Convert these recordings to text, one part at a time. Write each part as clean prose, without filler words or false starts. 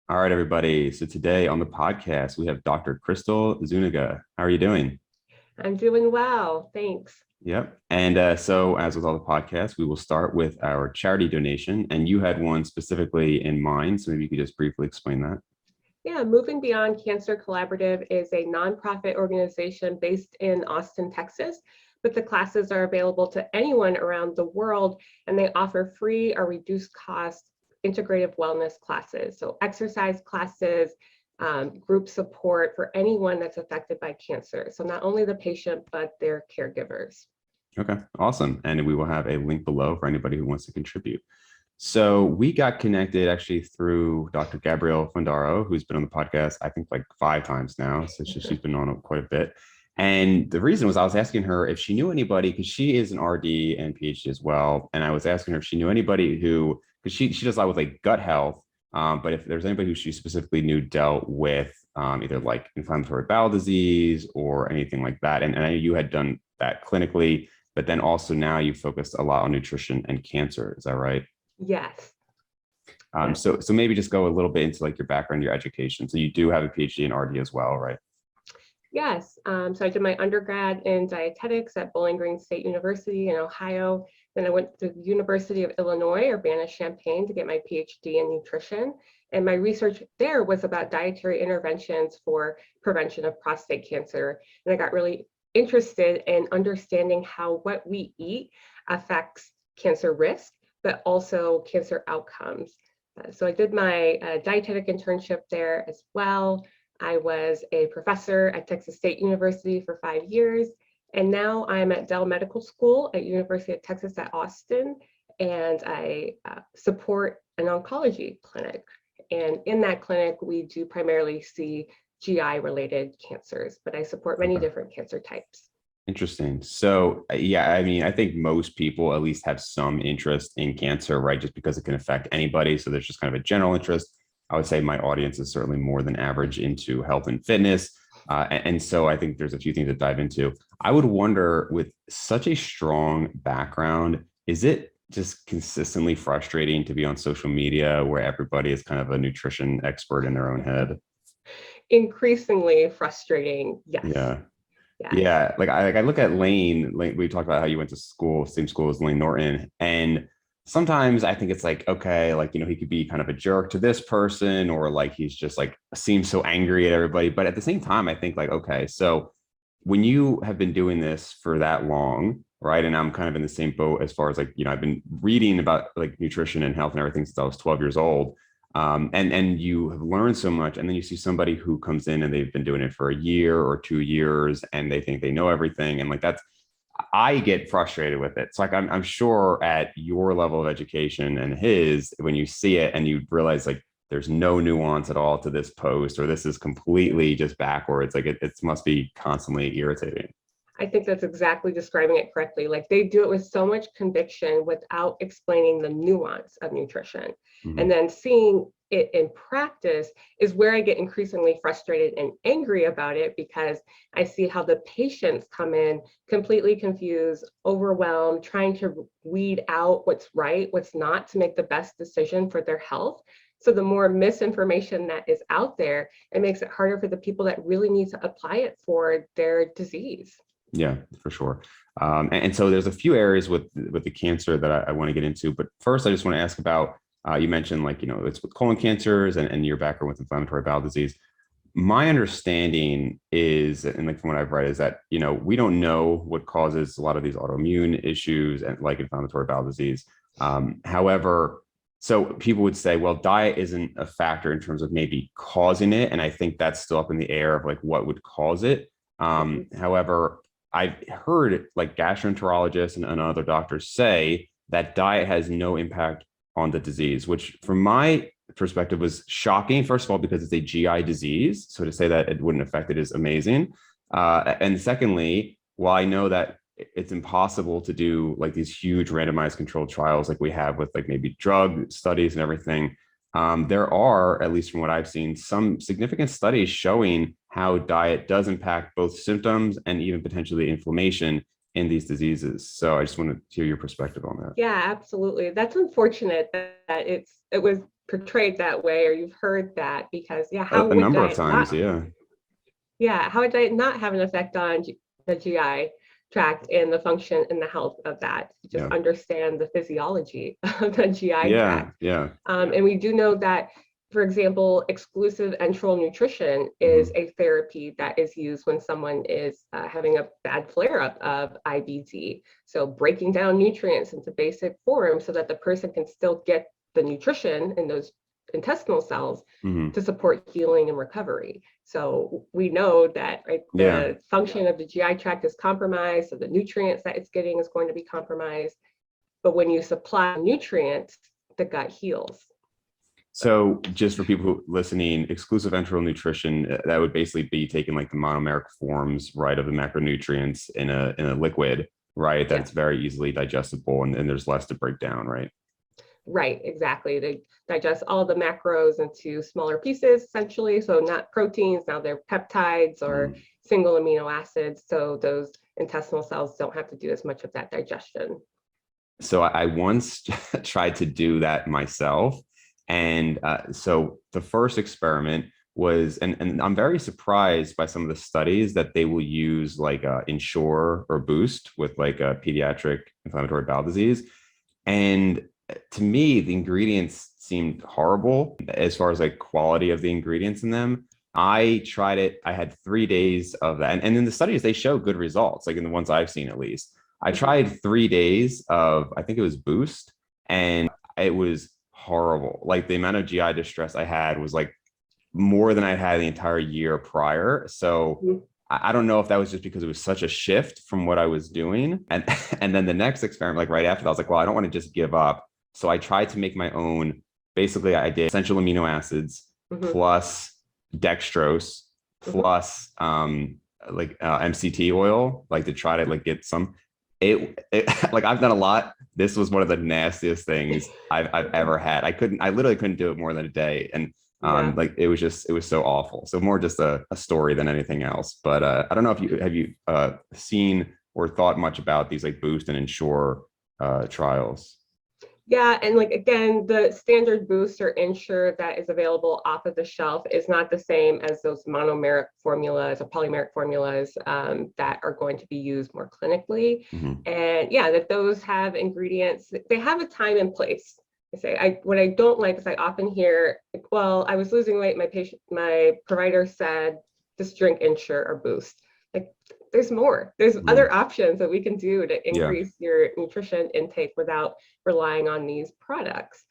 All right, everybody. So today on the podcast, we have Dr. Krystle Zuniga. How are you doing? I'm doing well, thanks. Yep. And as with all the podcasts, we will start with our charity donation. And you had one specifically in mind. So maybe you could just briefly explain that. Yeah, Moving Beyond Cancer Collaborative is a nonprofit organization based in Austin, Texas, but the classes are available to anyone around the world, and they offer free or reduced cost integrative wellness classes. So exercise classes, group support for anyone that's affected by cancer. So not only the patient, but their caregivers. Okay, awesome. And we will have a link below for anybody who wants to contribute. So we got connected actually through Dr. Gabrielle Fondaro, who's been on the podcast, I think like 5 times now. So she's been on it quite a bit. And the reason was I was asking her if she knew anybody, because she is an RD and PhD as well. And I was asking her if she knew anybody who, because she does a lot with like gut health, but if there's anybody who she specifically knew dealt with either like inflammatory bowel disease or anything like that. And I know you had done that clinically, but then also now you focused a lot on nutrition and cancer. Is that right? Yes. So maybe just go a little bit into like your background, your education. So you do have a PhD in RD as well, right? Yes. So I did my undergrad in dietetics at Bowling Green State University in Ohio. Then I went to the University of Illinois, Urbana-Champaign, to get my PhD in nutrition. And my research there was about dietary interventions for prevention of prostate cancer. And I got really interested in understanding how what we eat affects cancer risk, but also cancer outcomes. So I did my dietetic internship there as well. I was a professor at Texas State University for 5 years, and now I'm at Dell Medical School at University of Texas at Austin, and I support an oncology clinic. And in that clinic, we do primarily see GI-related cancers, but I support many Okay. different cancer types. Interesting. So, yeah, I mean, I think most people at least have some interest in cancer, right? Just because it can affect anybody. So there's just kind of a general interest. I would say my audience is certainly more than average into health and fitness. And so I think there's a few things to dive into. I would wonder, with such a strong background, is it just consistently frustrating to be on social media where everybody is kind of a nutrition expert in their own head? Increasingly frustrating, yes, Yeah. yes. Yeah, like I look at Lane. Like we talked about how you went to school, same school as Lane Norton, and sometimes I think it's like, okay, like he could be kind of a jerk to this person, or like he's just like seems so angry at everybody. But at the same time, I think like, okay, so when you have been doing this for that long, right? And I'm kind of in the same boat as far as like, I've been reading about like nutrition and health and everything since I was 12 years old. And you have learned so much, and then you see somebody who comes in and they've been doing it for a year or 2 years, and they think they know everything, and like that's I get frustrated with it. So like I'm sure at your level of education and his, when you see it and you realize like there's no nuance at all to this post, or this is completely just backwards, like it must be constantly irritating. I think that's exactly describing it correctly. Like they do it with so much conviction without explaining the nuance of nutrition. And Mhm. then seeing it in practice is where I get increasingly frustrated and angry about it, because I see how the patients come in completely confused, overwhelmed, trying to weed out what's right, what's not, to make the best decision for their health. So the more misinformation that is out there, it makes it harder for the people that really need to apply it for their disease. Yeah, for sure. And so there's a few areas with the cancer that I want to get into. But first, I just want to ask about you mentioned like, it's with colon cancers and your background with inflammatory bowel disease. My understanding is, and like from what I've read, is that, we don't know what causes a lot of these autoimmune issues and like inflammatory bowel disease. However, so people would say, well, diet isn't a factor in terms of maybe causing it. And I think that's still up in the air of like what would cause it. Mhm. However, I've heard like gastroenterologists and other doctors say that diet has no impact on the disease, which from my perspective was shocking. First of all, because it's a GI disease. So to say that it wouldn't affect it is amazing. And secondly, while I know that it's impossible to do like these huge randomized controlled trials like we have with like maybe drug studies and everything, there are, at least from what I've seen, some significant studies showing how diet does impact both symptoms and even potentially inflammation in these diseases. So I just want to hear your perspective on that. Yeah, absolutely. That's unfortunate that it was portrayed that way, or you've heard that, because how A would number of diet times, not yeah. how would diet not have an effect on the GI tract and the function and the health of that? Just Yeah. understand the physiology of the GI Yeah. tract. Yeah. And we do know that, for example, exclusive enteral nutrition Mhm. is a therapy that is used when someone is having a bad flare-up of IBD. So breaking down nutrients into basic form so that the person can still get the nutrition in those intestinal cells Mhm. to support healing and recovery. So we know that, right, Yeah. the function of the GI tract is compromised, so the nutrients that it's getting is going to be compromised. But when you supply nutrients, the gut heals. So just for people who listening, exclusive enteral nutrition, that would basically be taking like the monomeric forms, right, of the macronutrients in a liquid, right? Yeah, That's very easily digestible and there's less to break down, right? right, exactly. They digest all the macros into smaller pieces, essentially. So not proteins, now they're peptides or Mm. single amino acids. So those intestinal cells don't have to do as much of that digestion. So I once tried to do that myself. And so the first experiment was, and I'm very surprised by some of the studies that they will use like Ensure or Boost with like a pediatric inflammatory bowel disease. And to me, the ingredients seemed horrible as far as like quality of the ingredients in them. I tried it. I had 3 days of that. And in the studies, they show good results, like in the ones I've seen at least. I Mhm. tried 3 days of, I think it was Boost, and it was horrible. Like the amount of GI distress I had was like more than I had the entire year prior. So Mhm. I don't know if that was just because it was such a shift from what I was doing. And and then the next experiment, like right after that, I was like, well, I don't want to just give up. So I tried to make my own. Basically, I did essential amino acids Mhm. plus dextrose Mhm. plus MCT oil, like to try to like get some. It like I've done a lot. This was one of the nastiest things I've ever had. I literally couldn't do it more than a day. And Yeah. like it was so awful. So more just a story than anything else. But I don't know if you seen or thought much about these like Boost and Ensure trials. Yeah, and like again, the standard boost or ensure that is available off of the shelf is not the same as those monomeric formulas or polymeric formulas that are going to be used more clinically. Mm-hmm. And yeah, that those have ingredients, they have a time and place. I say, what I don't like is I often hear, well, I was losing weight, my provider said, just drink ensure or boost. Like there's more. There's Mm-hmm. other options that we can do to Yeah. increase your nutrition intake without relying on these products.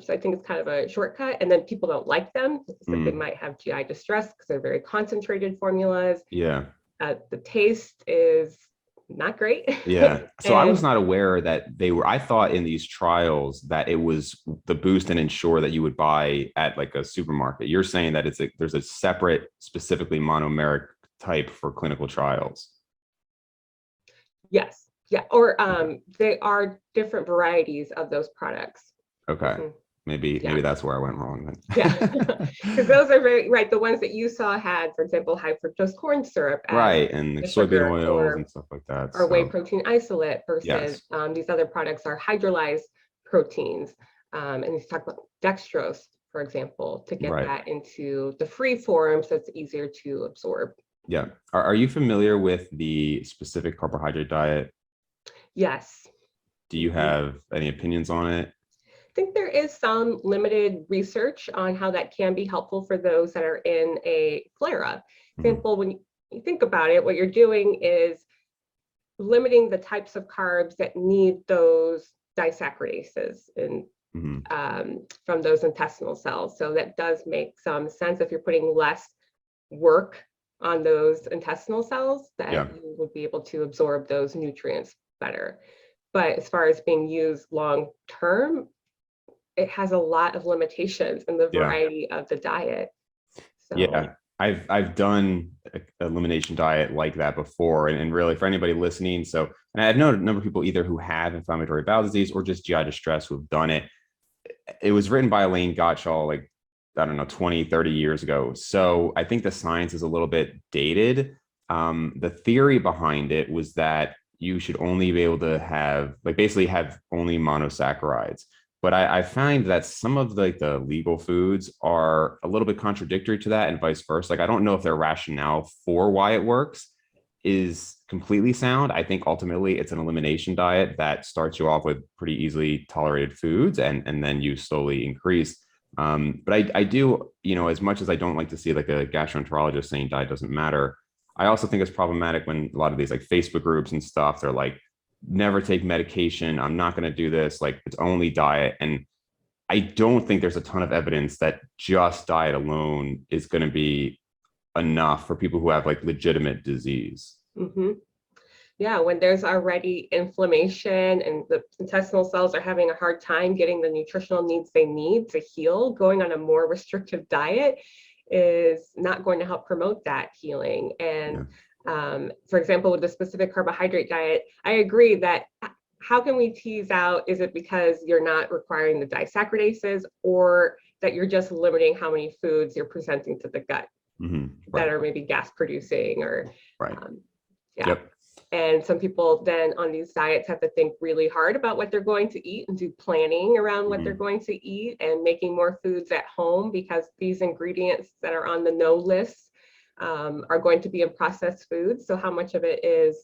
So I think it's kind of a shortcut, and then people don't like them because they Mm. might have GI distress because they're very concentrated formulas. Yeah. The taste is not great. Yeah. So I was And not aware that they were, I thought in these trials that it was the Boost and Ensure that you would buy at like a supermarket. You're saying that there's a separate, specifically monomeric type for clinical trials. yes, yeah, or Okay. they are different varieties of those products. Okay. Mhm. Maybe Yeah. that's where I went wrong Yeah, then. because those are very right. The ones that you saw had, for example, high fructose corn syrup as Right. And like the soybean sugar, oils and stuff like that. or whey So protein isolate versus yes. these other products are hydrolyzed proteins. And you talk about dextrose, for example, to get Right. that into the free form so it's easier to absorb. Yeah. Are you familiar with the specific carbohydrate diet? Yes. Do you Mhm. have any opinions on it? I think there is some limited research on how that can be helpful for those that are in a flare up. For Mhm. example, when you think about it, what you're doing is limiting the types of carbs that need those disaccharidases and Mhm. from those intestinal cells. So that does make some sense if you're putting less work on those intestinal cells, Yeah. that you would be able to absorb those nutrients better. But as far as being used long term, it has a lot of limitations in the Yeah. variety of the diet. So Yeah, I've done elimination diet like that before, and really for anybody listening. So, and I've known a number of people either who have inflammatory bowel disease or just GI distress who have done it. It was written by Elaine Gottschall, like I don't know, 20, 30 years ago. So I think the science is a little bit dated. The theory behind it was that you should only be able to have like basically have only monosaccharides. But I find that some of the legal foods are a little bit contradictory to that and vice versa. Like, I don't know if their rationale for why it works is completely sound. I think ultimately it's an elimination diet that starts you off with pretty easily tolerated foods and then you slowly increase. But I do, as much as I don't like to see like a gastroenterologist saying diet doesn't matter, I also think it's problematic when a lot of these like Facebook groups and stuff, they're like, never take medication. I'm not going to do this. Like, it's only diet. And I don't think there's a ton of evidence that just diet alone is going to be enough for people who have like legitimate disease. Mm-hmm. Yeah, when there's already inflammation and the intestinal cells are having a hard time getting the nutritional needs they need to heal, going on a more restrictive diet is not going to help promote that healing. And for example, with the specific carbohydrate diet, I agree that how can we tease out, is it because you're not requiring the disaccharidases or that you're just limiting how many foods you're presenting to the gut that are maybe gas producing or, yeah. Yep. And some people then on these diets have to think really hard about what they're going to eat and do planning around what they're going to eat and making more foods at home because these ingredients that are on the no list are going to be in processed foods. So how much of it is,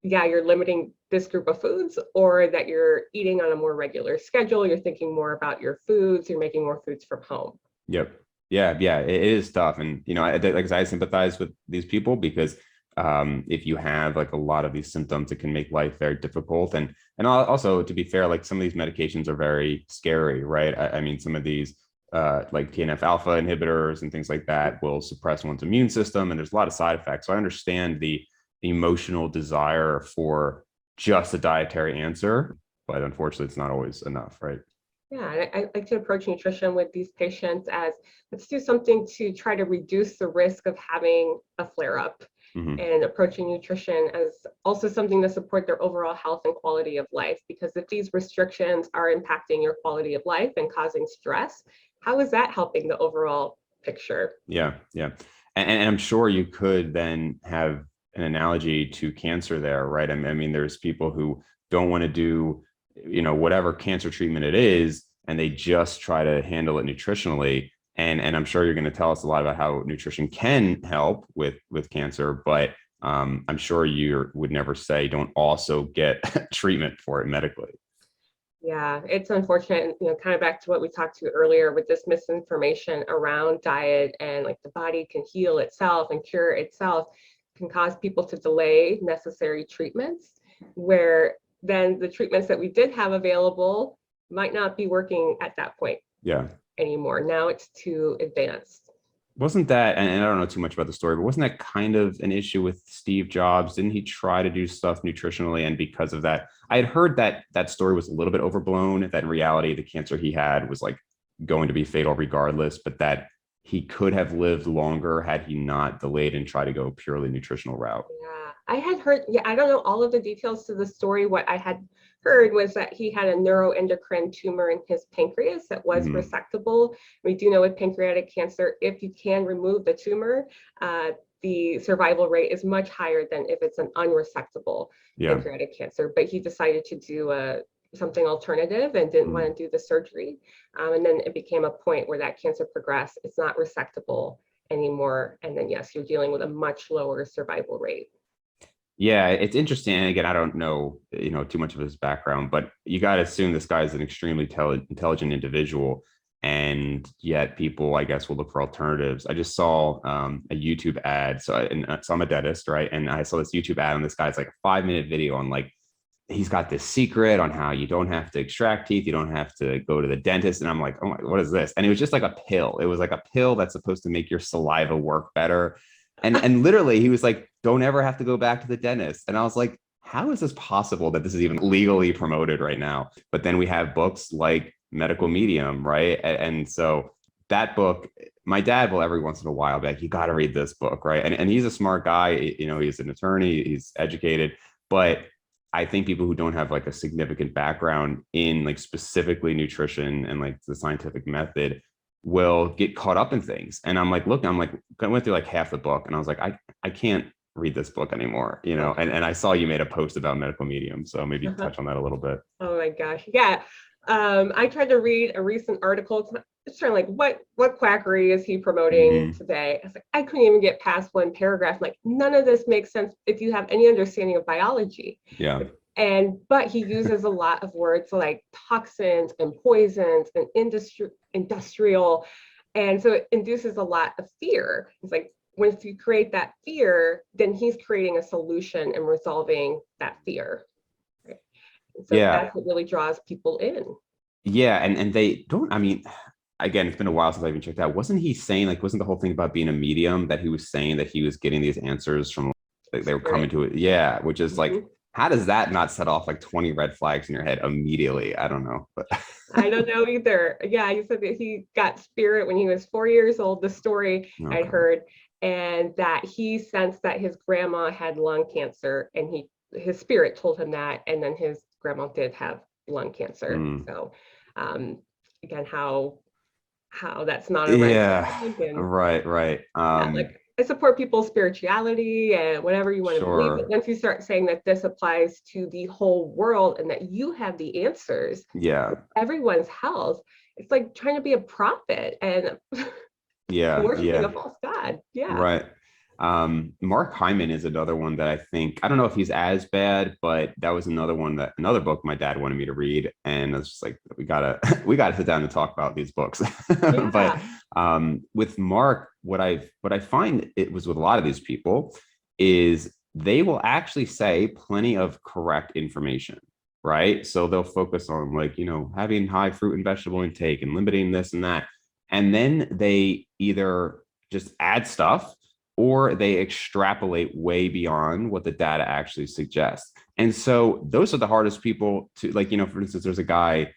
yeah, you're limiting this group of foods or that you're eating on a more regular schedule, you're thinking more about your foods, you're making more foods from home. Yep. Yeah, it is tough. And, I sympathize with these people because if you have like a lot of these symptoms, it can make life very difficult. And also, to be fair, like some of these medications are very scary, right? I mean, some of these like TNF alpha inhibitors and things like that will suppress one's immune system, and there's a lot of side effects. So I understand the emotional desire for just a dietary answer, but unfortunately, it's not always enough, right? Yeah, I like to approach nutrition with these patients as let's do something to try to reduce the risk of having a flare up and approaching nutrition as also something to support their overall health and quality of life. Because if these restrictions are impacting your quality of life and causing stress, how is that helping the overall picture? Yeah. And I'm sure you could then have an analogy to cancer there, right? I mean, there's people who don't want to do, whatever cancer treatment it is, and they just try to handle it nutritionally. And I'm sure you're going to tell us a lot about how nutrition can help with cancer, but I'm sure you would never say don't also get treatment for it medically. Yeah, it's unfortunate, kind of back to what we talked to earlier with this misinformation around diet and like the body can heal itself and cure itself can cause people to delay necessary treatments where then the treatments that we did have available might not be working at that point anymore. Now it's too advanced. Wasn't that, and I don't know too much about the story, but wasn't that kind of an issue with Steve Jobs? Didn't he try to do stuff nutritionally? And because of that, I had heard that that story was a little bit overblown, that in reality, the cancer he had was like going to be fatal regardless, but that he could have lived longer had he not delayed and tried to go purely nutritional route. Yeah, I had heard, I don't know all of the details to the story. What I had heard was that he had a neuroendocrine tumor in his pancreas that was resectable. We do know with pancreatic cancer, if you can remove the tumor, the survival rate is much higher than if it's an unresectable pancreatic cancer. But he decided to do something alternative and didn't want to do the surgery. And then it became a point where that cancer progressed. It's not resectable anymore. And then, yes, you're dealing with a much lower survival rate. Yeah, it's interesting. And again, I don't know, too much of his background, but you got to assume this guy is an extremely intelligent individual. And yet people, I guess, will look for alternatives. I just saw a YouTube ad. So I'm a dentist, right? And I saw this YouTube ad on this guy's like a 5-minute video on like, he's got this secret on how you don't have to extract teeth. You don't have to go to the dentist. And I'm like, oh my, what is this? And it was just like a pill. It was like a pill that's supposed to make your saliva work better. And literally he was like, don't ever have to go back to the dentist. And I was like, how is this possible that this is even legally promoted right now? But then we have books like Medical Medium, right? And so that book, my dad will every once in a while be like, you got to read this book, right? And he's a smart guy. He's an attorney, he's educated, but I think people who don't have like a significant background in like specifically nutrition and like the scientific method will get caught up in things. And I'm like, look, I went through like half the book and I was like, I can't read this book anymore, and I saw you made a post about Medical Medium. So maybe touch on that a little bit. Oh my gosh. Yeah. I tried to read a recent article. It's trying like what quackery is he promoting Hmm. today? I was like, I couldn't even get past one paragraph. Like none of this makes sense if you have any understanding of biology. Yeah. But he uses a lot of words like toxins and poisons and industrial, and so it induces a lot of fear. It's like once you create that fear, then he's creating a solution and resolving that fear. Right? And so Yeah. that's what really draws people in. Yeah. And they don't, I mean, again, it's been a while since I even checked out. Wasn't he saying, like, wasn't the whole thing about being a medium that he was saying that he was getting these answers from, like, they were coming Spirit. to it? Yeah. Which is like, Mhm. how does that not set off like 20 red flags in your head immediately? I don't know. But I don't know either. Yeah, you said that he got spirit when he was 4 years old, the story I'd okay. heard, and that he sensed that his grandma had lung cancer, and his spirit told him that, and then his grandma did have lung cancer. Mm. So um, again, how that's not a red Yeah. flag, and Right. Right. yeah, like I support people's spirituality and whatever you want to believe. But Sure. once you start saying that this applies to the whole world and that you have the answers Yeah. for everyone's health, it's like trying to be a prophet and Yeah. worshiping Yeah. a false god. Yeah. Right. Mark Hyman is another one that I think, I don't know if he's as bad, but that was another one that another book my dad wanted me to read. And I was just like, we gotta we gotta sit down and talk about these books. But Yeah. with Mark, what I find it was with a lot of these people is they will actually say plenty of correct information, right? So they'll focus on like, having high fruit and vegetable intake and limiting this and that. And then they either just add stuff or they extrapolate way beyond what the data actually suggests. And so those are the hardest people to, like, for instance, there's a guy,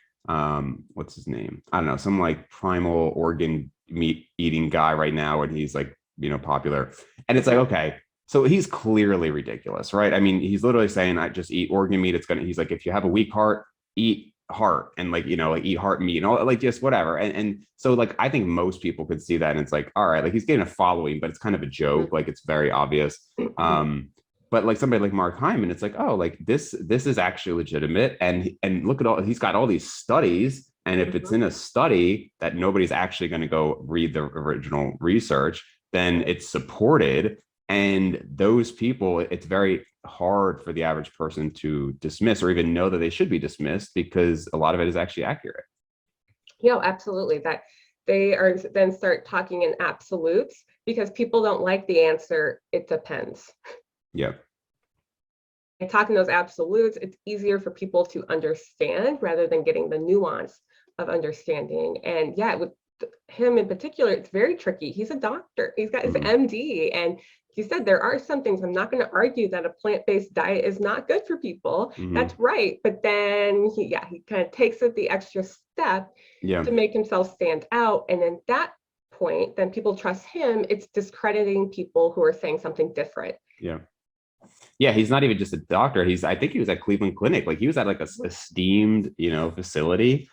what's his name? I don't know, some like primal organ meat eating guy right now, and he's like, popular. And it's like, Mhm. okay, so he's clearly ridiculous, right? I mean, he's literally saying, I just eat organ meat. He's like, if you have a weak heart, eat heart and like like eat heart meat and all, like just whatever. And so like I think most people could see that, and it's like, all right, like he's getting a following, but it's kind of a joke, like it's very obvious. Mhm. But like somebody like Mark Hyman, it's like, oh, like this is actually legitimate, and look at all, he's got all these studies, and if it's Mhm. in a study that nobody's actually going to go read the original research, then Right. it's supported. And those people, it's very hard for the average person to dismiss or even know that they should be dismissed, because a lot of it is actually accurate. Absolutely. That they are then start talking in absolutes because people don't like the answer. It depends. Yeah. And talking those absolutes, it's easier for people to understand rather than getting the nuance of understanding. And yeah, with him in particular, it's very tricky. He's a doctor, he's got his Mm-hmm. MD, and he said there are some things. I'm not going to argue that a plant-based diet is not good for people. Mm-hmm. That's right. But then he kind of takes it the extra step Yeah. to make himself stand out. And then that point, then people trust him. It's discrediting people who are saying something different. Yeah. Yeah, he's not even just a doctor. I think he was at Cleveland Clinic. Like he was at like a esteemed, facility.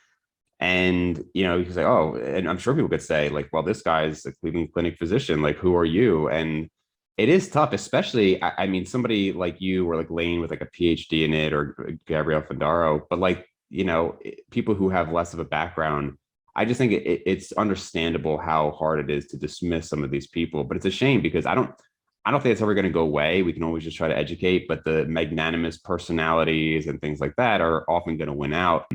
And, he's like, oh, and I'm sure people could say, like, well, this guy's a Cleveland Clinic physician. Like, who are you? And it is tough, especially, I mean, somebody like you or like Lane with like a PhD in it, or Gabrielle Fandaro, but like, people who have less of a background. I just think it's understandable how hard it is to dismiss some of these people. But it's a shame because I don't think it's ever going to go away. We can always just try to educate, but the magnanimous personalities and things like that are often going to win out.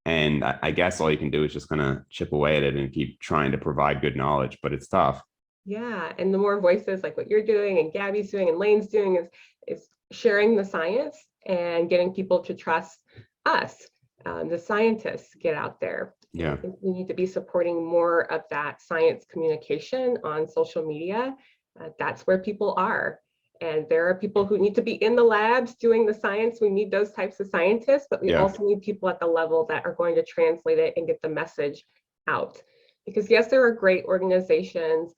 And I guess all you can do is just kind of chip away at it and keep trying to provide good knowledge, but it's tough. Yeah, and the more voices like what you're doing and Gabby's doing and Lane's doing is sharing the science and getting people to trust us, the scientists, get out there. And I Yeah. think we need to be supporting more of that science communication on social media. That's where people are. And there are people who need to be in the labs doing the science. We need those types of scientists, but we Yeah. also need people at the level that are going to translate it and get the message out. Because yes, there are great organizations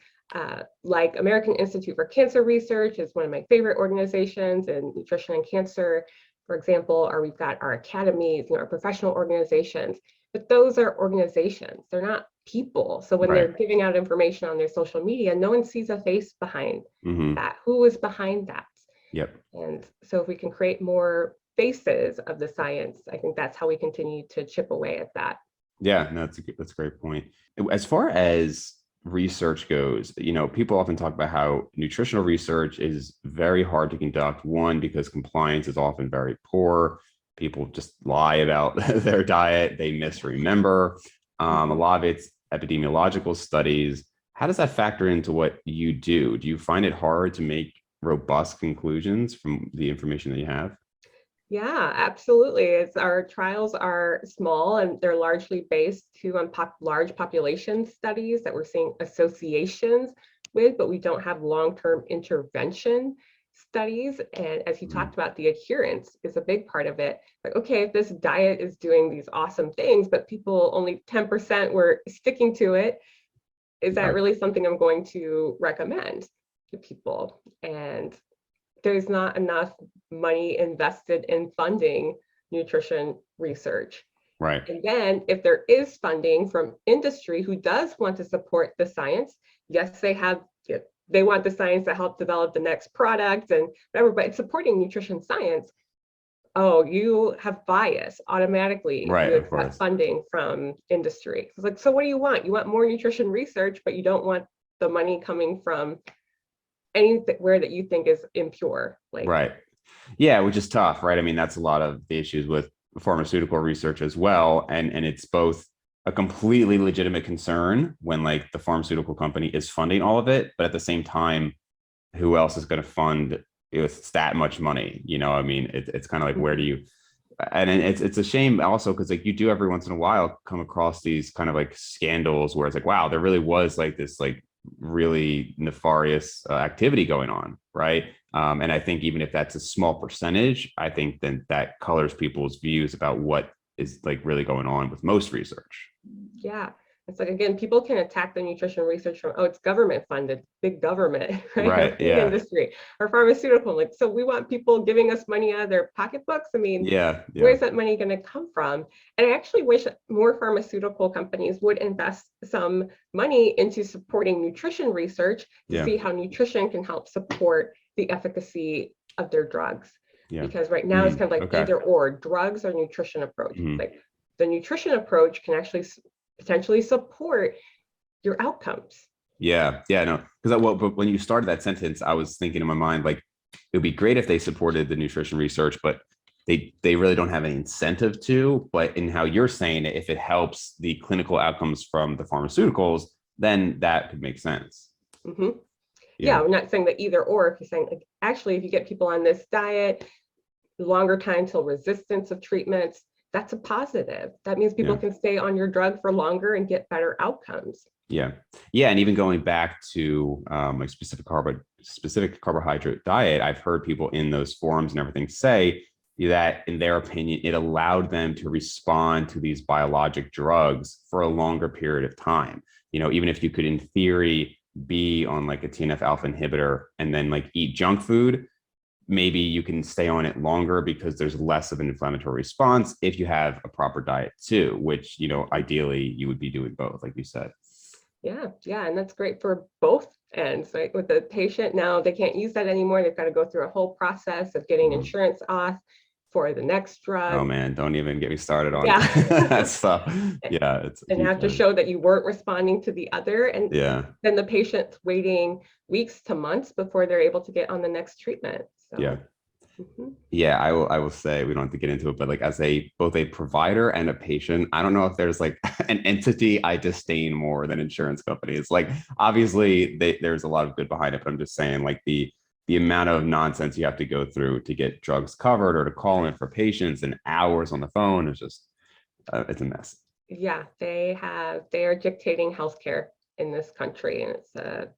like American Institute for Cancer Research is one of my favorite organizations, and nutrition and cancer, for example, or we've got our academies, our professional organizations, but those are organizations, they're not people. So when Right. they're giving out information on their social media, no one sees a face behind Mm-hmm. that. Who is behind that? Yep. And so if we can create more faces of the science, I think that's how we continue to chip away at that. Yeah, no, that's a great point. As far as research goes, people often talk about how nutritional research is very hard to conduct. One, because compliance is often very poor. People just lie about their diet, they misremember. A Mhm. lot of it's epidemiological studies. How does that factor into what you do? Do you find it hard to make robust conclusions from the information that you have? Yeah, absolutely. It's our trials are small and they're largely based too on large population studies that we're seeing associations with, but we don't have long-term intervention studies. And as you Mhm. talked about, the adherence is a big part of it. Like, okay, if this diet is doing these awesome things, but people only 10% were sticking to it, is that Right, really something I'm going to recommend to people? And there's not enough money invested in funding nutrition research. right, And then if there is funding from industry who does want to support the science, yes, they want the science to help develop the next product and whatever, but it's supporting nutrition science. Oh, you have bias automatically if right. you Of accept course. funding from industry. It's like, so what do you want? You want more nutrition research, but you don't want the money coming from anywhere that you think is impure. Like, Right. Yeah, which is tough, right? I mean, that's a lot of the issues with pharmaceutical research as well. And it's both a completely legitimate concern when like the pharmaceutical company is funding all of it, but at the same time, who else is going to fund with that much money? I mean, it's kind of like where do mhm. you and it's a shame also because like you do every once in a while come across these kind of like scandals where it's like wow there really was like this like really nefarious activity going on, right? And I think even if that's a small percentage, I think then that colors people's views about what is like really going on with most research. Yeah. It's like, again, people can attack the nutrition research from, oh, it's government funded, big government, right? Or Right, big yeah, industry or pharmaceutical. Like, so we want people giving us money out of their pocketbooks. I mean, yeah, yeah, where's that money going to come from? And I actually wish more pharmaceutical companies would invest some money into supporting nutrition research to yeah, see how nutrition can help support the efficacy of their drugs. yeah. Because right now it's kind of like Okay. either or drugs or nutrition approach. Mhm. Like the nutrition approach can actually potentially support your outcomes. Yeah, yeah, no, because well, but when you started that sentence, I was thinking in my mind like it would be great if they supported the nutrition research, but they really don't have any incentive to. But in how you're saying it, if it helps the clinical outcomes from the pharmaceuticals, then that could make sense. Mm-hmm. Yeah, Yeah, we're not saying that either or. If you're saying, like, actually, if you get people on this diet, longer time till resistance of treatments, that's a positive. That means people yeah. can stay on your drug for longer and get better outcomes. Yeah, yeah, and even going back to like specific carbohydrate diet, I've heard people in those forums and everything say that, in their opinion, it allowed them to respond to these biologic drugs for a longer period of time. Even if you could, in theory, be on like a TNF alpha inhibitor and then like eat junk food, maybe you can stay on it longer because there's less of an inflammatory response if you have a proper diet too, which ideally you would be doing both, like you said. Yeah, yeah, and that's great for both ends, right? With the patient, now they can't use that anymore. They've got to go through a whole process of getting Mhm. insurance off for the next Oh drug. man, don't even get me started on Yeah. that stuff. Yeah, it's a And huge have to headache. show that you weren't responding to the other. And Yeah, then the patient's waiting weeks to months before they're able to get on the next treatment. yeah, So, mhm. yeah. I will say we don't have to get into it, but like as a both a provider and a patient, I don't know if there's like an entity I disdain more than insurance companies. Like obviously there's a lot of good behind it, but I'm just saying like the amount of nonsense you have to go through to get drugs covered or to call in for patients and hours on the phone is just it's a mess. Yeah, they are dictating healthcare in this country, and it's a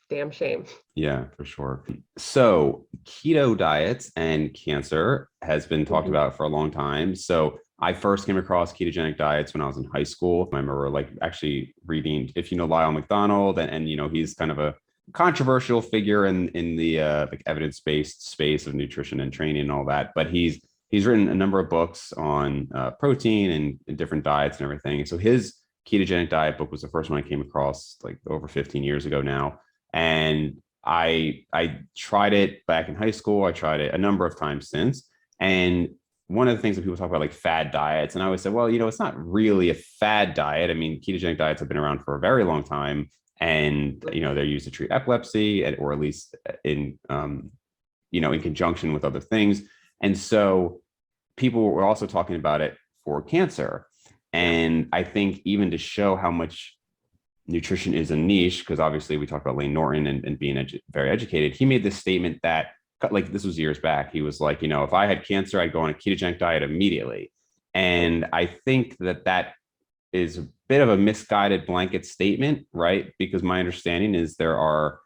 damn shame. Yeah, for sure. So, keto diets and cancer has been talked Mhm. about for a long time. So, I first came across ketogenic diets when I was in high school. I remember like actually reading, if you know Lyle McDonald, and he's kind of a controversial figure in the like evidence-based space of nutrition and training and all that. But he's written a number of books on protein and different diets and everything. So his ketogenic diet book was the first one I came across like over 15 years ago now, and I tried it back in high school. I tried it a number of times since, and one of the things that people talk about, like fad diets, and I always say, well, it's not really a fad diet. I mean, ketogenic diets have been around for a very long time, and they're used to treat epilepsy, or at least in conjunction with other things. And so people were also talking about it for cancer. And I think even to show how much nutrition is a niche, because obviously we talked about Lane Norton and being very educated, he made this statement that, like, this was years back. He was like, if I had cancer, I'd go on a ketogenic diet immediately. And I think that is a bit of a misguided blanket statement, right? Because my understanding is there are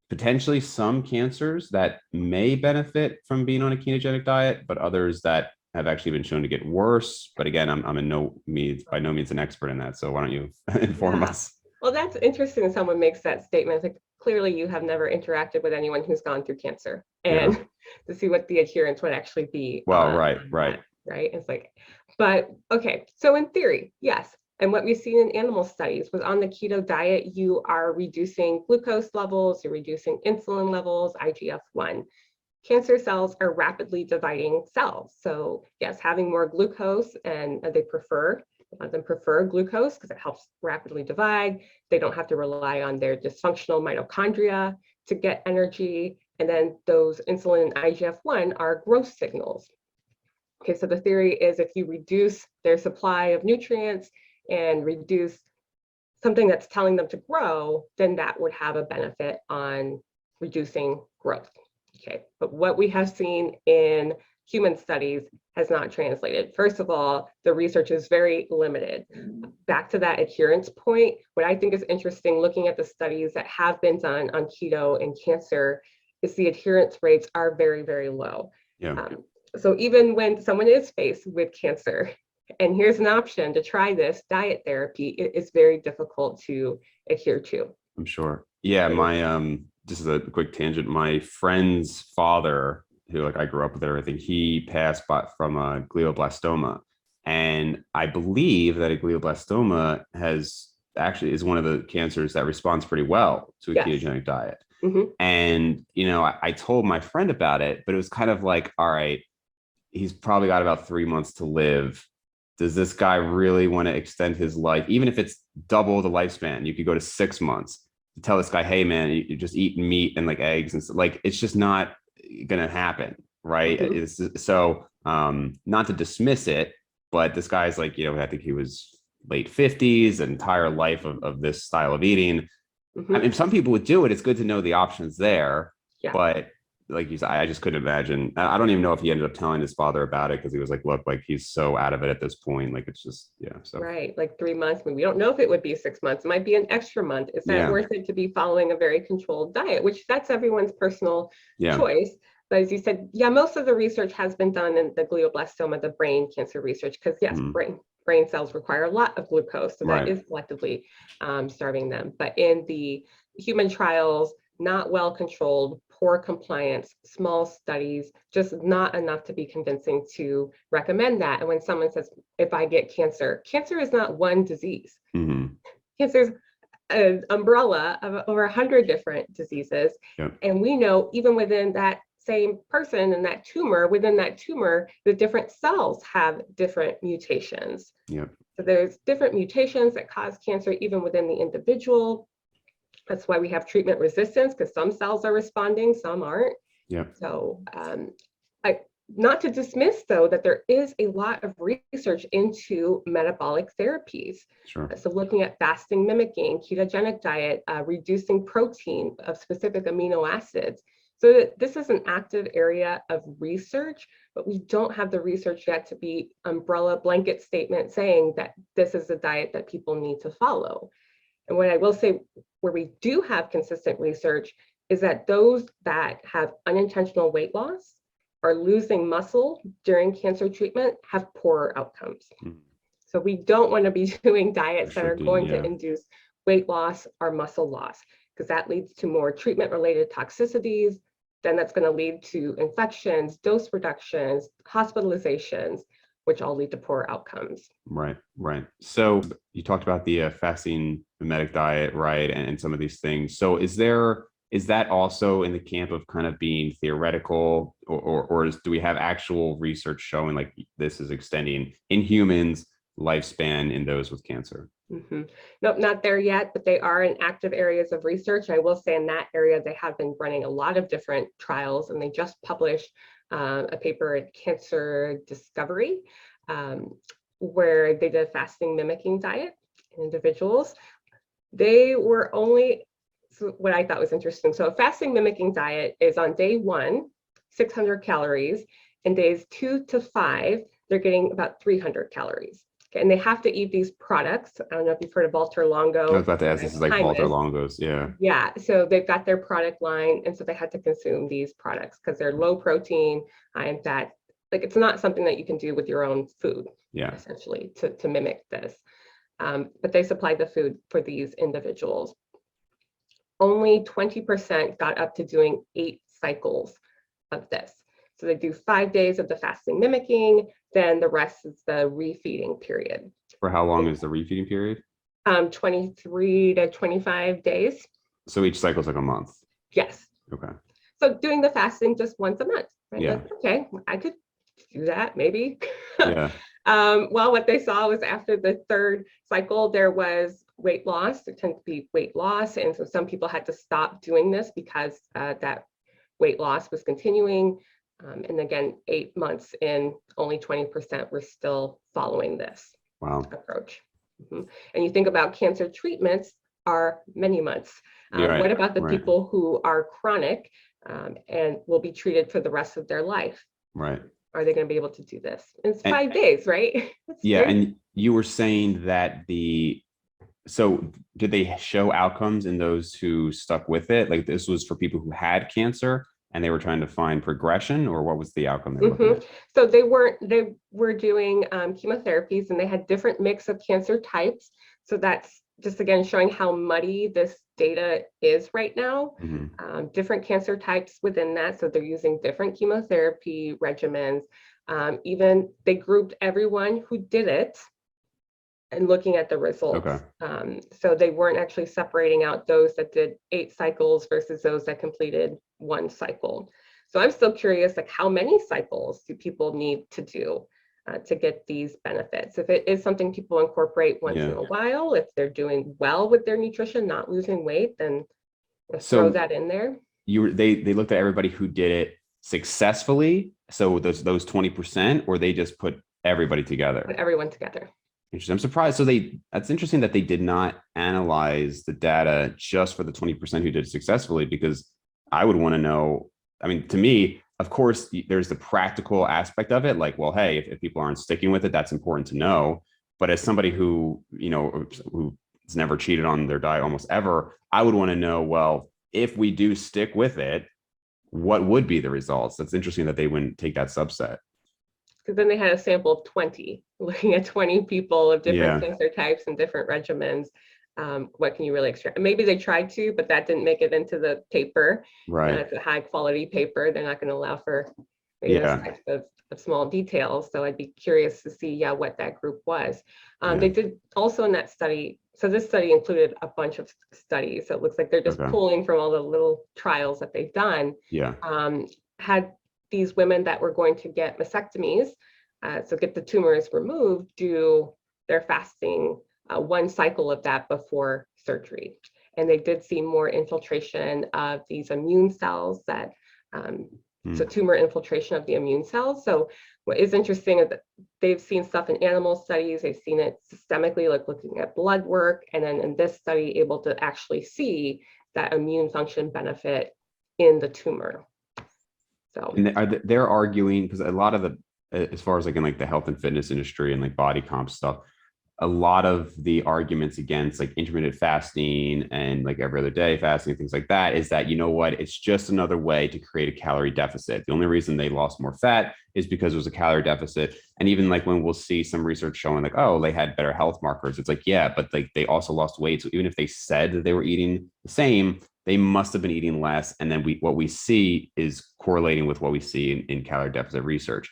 potentially some cancers that may benefit from being on a ketogenic diet, but others that have actually been shown to get worse. But again, I'm by no means an expert in that. So why don't you inform us? Well, that's interesting. Someone makes that statement. It's like, clearly you have never interacted with anyone who's gone through cancer, and to see what the adherence would actually be. Well, right. It's like, but okay. So in theory, yes. And what we've seen in animal studies was on the keto diet, you are reducing glucose levels, you're reducing insulin levels, IGF-1. Cancer cells are rapidly dividing cells. So yes, having more glucose, and they prefer glucose because it helps rapidly divide. They don't have to rely on their dysfunctional mitochondria to get energy. And then those insulin and IGF-1 are growth signals. Okay, so the theory is if you reduce their supply of nutrients and reduce something that's telling them to grow, then that would have a benefit on reducing growth. Okay, but what we have seen in human studies has not translated. First of all, the research is very limited. Back to that adherence point, what I think is interesting looking at the studies that have been done on keto and cancer is the adherence rates are very, very low. So even when someone is faced with cancer, and here's an option to try this diet therapy, it is very difficult to adhere to. I'm sure. Yeah, my just as a quick tangent, my friend's father, who I grew up with and everything, he passed from a glioblastoma. And I believe that a glioblastoma is one of the cancers that responds pretty well to a ketogenic diet. And, I told my friend about it, but it was kind of like, all right, he's probably got about 3 months to live. Does this guy really want to extend his life? Even if it's double the lifespan, you could go to 6 months to tell this guy, hey man, you just eat meat and eggs and stuff. It's just not gonna happen, right? So not to dismiss it, but this guy's I think he was late 50s, entire life of this style of eating. I mean, some people would do it. It's good to know the options there, but like you said, I just couldn't imagine. I don't even know if he ended up telling his father about it, because he was like, look, he's so out of it at this point. It's just, so. Right. 3 months. I mean, we don't know if it would be 6 months. It might be an extra month. Is that worth it to be following a very controlled diet, which that's everyone's personal choice. But as you said, most of the research has been done in the glioblastoma, the brain cancer research, because brain cells require a lot of glucose. So that is selectively starving them. But in the human trials, not well controlled, poor compliance, small studies, just not enough to be convincing to recommend that. And when someone says, if I get cancer, cancer is not one disease. Cancer is an umbrella of over 100 different diseases. And we know even within that same person and that tumor, within that tumor, the different cells have different mutations. So there's different mutations that cause cancer even within the individual. That's why we have treatment resistance, because some cells are responding, some aren't. So not to dismiss, though, that there is a lot of research into metabolic therapies. So looking at fasting mimicking, ketogenic diet, reducing protein of specific amino acids. So this is an active area of research, but we don't have the research yet to be umbrella blanket statement saying that this is a diet that people need to follow. And what I will say, where we do have consistent research, is that those that have unintentional weight loss or losing muscle during cancer treatment have poorer outcomes. So we don't want to be doing diets that are going to induce weight loss or muscle loss, because that leads to more treatment-related toxicities. Then that's going to lead to infections, dose reductions, hospitalizations, which all lead to poor outcomes. Right. So you talked about the fasting mimetic diet, right? And some of these things. So is there is that also in the camp of kind of being theoretical, or do we have actual research showing like this is extending in humans lifespan in those with cancer? Mm-hmm. Nope, not there yet, but they are in active areas of research. I will say in that area, they have been running a lot of different trials, and they just published a paper at Cancer Discovery where they did a fasting mimicking diet in individuals. They were only, so what I thought was interesting. So a fasting mimicking diet is on day 1, 600 calories, and days 2 to 5, they're getting about 300 calories. Okay, and they have to eat these products. I don't know if you've heard of Walter I was Longo. about to ask, this is like Walter Hyman. Longo's, yeah. Yeah, so they've got their product line, and so they had to consume these products because they're low protein, high in fat. Like it's not something that you can do with your own food, Yeah. essentially, to mimic this. But they supplied the food for these individuals. Only 20% got up to doing 8 cycles of this. So they do 5 days of the fasting mimicking, then the rest is the refeeding period. For how long is the refeeding period? 23 to 25 days. So each cycle is like a month. Yes. Okay. So doing the fasting just once a month, right? Yeah. Like, okay, I could do that maybe. Yeah. Well, what they saw was after the 3rd cycle, there was weight loss. There tends to be weight loss. And so some people had to stop doing this because that weight loss was continuing. And again, 8 months in, only 20% were still following this Wow. approach. Mm-hmm. And you think about cancer treatments are many months. Right. What about the Right. people who are chronic and will be treated for the rest of their life? Right. Are they going to be able to do this? It's 5 days, right? Yeah. And you were saying that so did they show outcomes in those who stuck with it? Like this was for people who had cancer and they were trying to find progression, or what was the outcome they were looking at? So they were doing chemotherapies, and they had different mix of cancer types. So that's just again showing how muddy this data is right now. Mm-hmm. Different cancer types within that. So they're using different chemotherapy regimens. Even they grouped everyone who did it and looking at the results. Okay. So they weren't actually separating out those that did 8 cycles versus those that completed 1 cycle. So I'm still curious, like how many cycles do people need to do to get these benefits? If it is something people incorporate once in a while, if they're doing well with their nutrition, not losing weight, then throw that in there. They looked at everybody who did it successfully. So those 20%, or they just put everybody together? Put everyone together. Interesting. I'm surprised. So that's interesting that they did not analyze the data just for the 20% who did it successfully, because I would want to know. I mean, to me, of course, there's the practical aspect of it. Like, well, hey, if people aren't sticking with it, that's important to know. But as somebody who's never cheated on their diet almost ever, I would want to know, well, if we do stick with it, what would be the results? That's interesting that they wouldn't take that subset. Because then they had a sample of 20, looking at 20 people of different cancer types and different regimens. What can you really extract? Maybe they tried to, but that didn't make it into the paper. Right. It's a high quality paper. They're not going to allow for those types of small details. So I'd be curious to see, what that group was. They did also in that study. So this study included a bunch of studies. So it looks like they're just pulling from all the little trials that they've done. Yeah. Had these women that were going to get mastectomies, so get the tumors removed, do their fasting 1 cycle of that before surgery. And they did see more infiltration of these immune cells so tumor infiltration of the immune cells. So what is interesting is that they've seen stuff in animal studies, they've seen it systemically, like looking at blood work, and then in this study, able to actually see that immune function benefit in the tumor. So and they're arguing, because a lot of the, as far as like in like the health and fitness industry and like body comp stuff, a lot of the arguments against like intermittent fasting and like every other day fasting, things like that, is that, it's just another way to create a calorie deficit. The only reason they lost more fat is because it was a calorie deficit. And even like when we'll see some research showing like, oh, they had better health markers, it's like, yeah, but like they also lost weight. So even if they said that they were eating the same, they must have been eating less. And then what we see is correlating with what we see in calorie deficit research.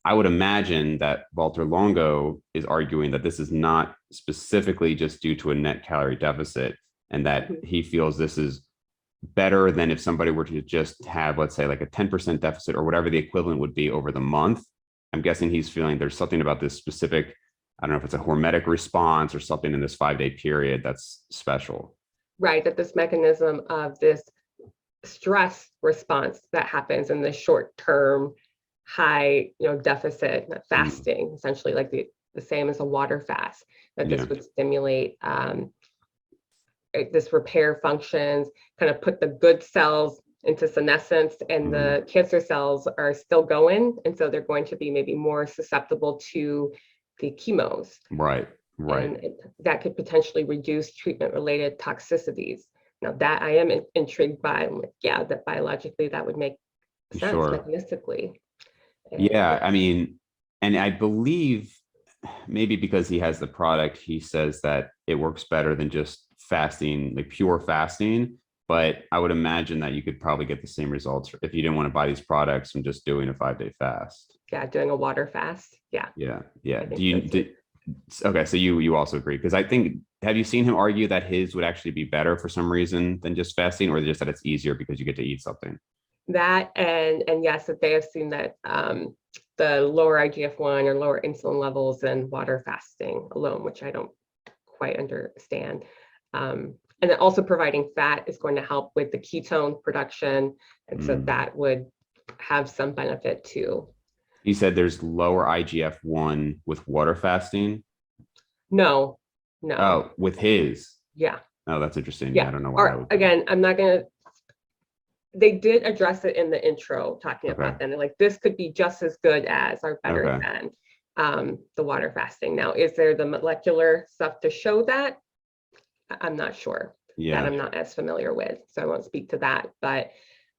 I would imagine that Walter Longo is arguing that this is not specifically just due to a net calorie deficit, and that he feels this is better than if somebody were to just have, let's say, like a 10% deficit or whatever the equivalent would be over the month? I'm guessing he's feeling there's something about this specific, I don't know if it's a hormetic response or something in this 5-day period that's special. Right, that this mechanism of this stress response that happens in the short term high deficit fasting, essentially like the same as a water fast, that Yeah. this would stimulate this repair functions, kind of put the good cells into senescence, and the cancer cells are still going, and so they're going to be maybe more susceptible to the chemos. Right. And that could potentially reduce treatment-related toxicities. Now that I am intrigued by, I'm like, yeah, that biologically that would make sense Sure. mechanistically. Yeah. I mean, and I believe maybe because he has the product, he says that it works better than just fasting, like pure fasting. But I would imagine that you could probably get the same results if you didn't want to buy these products from just doing a 5-day fast. Yeah, doing a water fast. Yeah. Yeah. Yeah. I Do think you, so too. okay. So you also agree? Because I think, have you seen him argue that his would actually be better for some reason than just fasting, or just that it's easier because you get to eat something? That and yes, that they have seen that the lower IGF-1 or lower insulin levels than water fasting alone, which I don't quite understand. And then also providing fat is going to help with the ketone production, and so that would have some benefit too. He said there's lower IGF-1 with water fasting. No, no, Oh, with his. yeah, Oh, that's interesting. Yeah, I yeah. don't know why that Or would be. again, I'm not gonna. They did address it in the intro, talking Okay. about them. They're like, this could be just as good as or better Okay. than the water fasting. Now, is there the molecular stuff to show that? I'm not sure. That Yeah. I'm not as familiar with, so I won't speak to that. But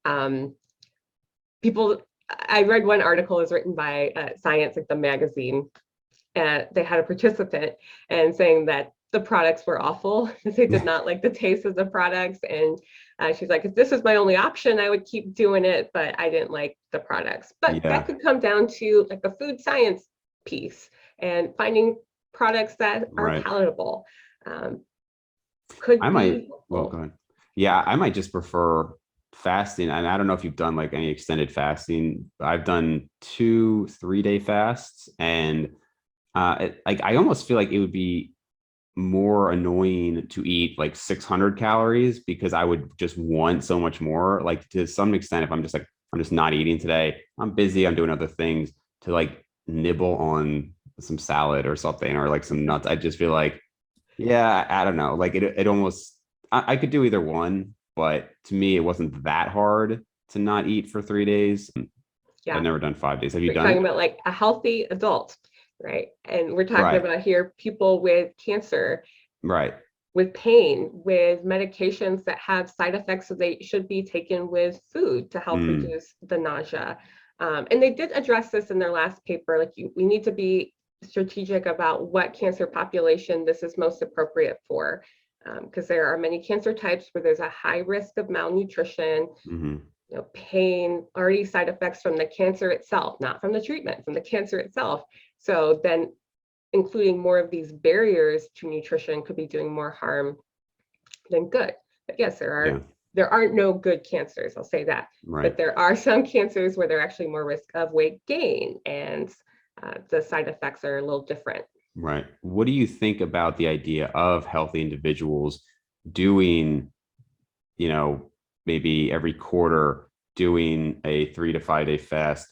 um, people, I read one article was written by Science, like the magazine, and they had a participant and saying that the products were awful. They did not like the taste of the products, and she's like, if this is my only option, I would keep doing it, but I didn't like the products. But that Yeah. could come down to like a food science piece and finding products that are Right. palatable. Could I might, be well, go helpful. ahead. Yeah, I might just prefer fasting. And I don't know if you've done like any extended fasting. I've done 2 3-day fasts, and like I almost feel like it would be more annoying to eat like 600 calories because I would just want so much more. Like to some extent, if I'm just like, I'm just not eating today, I'm busy, I'm doing other things, to like nibble on some salad or something or like some nuts. I just feel like, yeah, I don't know. Like it almost, I could do either one, but to me, it wasn't that hard to not eat for 3 days. I've Yeah, never done 5 days. Have you we're done talking it? about like a healthy adult, right? And we're talking Right, about here people with cancer, right. with pain, with medications that have side effects, so they should be taken with food to help Mm, reduce the nausea. And they did address this in their last paper. Like we need to be strategic about what cancer population this is most appropriate for, because there are many cancer types where there's a high risk of malnutrition, hmm pain, already side effects from the cancer itself, not from the treatment, from the cancer itself. So then including more of these barriers to nutrition could be doing more harm than good. But yes, Yeah, there aren't no good cancers, I'll say that. right. But there are some cancers where they're actually more risk of weight gain, and the side effects are a little different. Right. What do you think about the idea of healthy individuals doing, you know, maybe every quarter doing a 3 to 5 day fast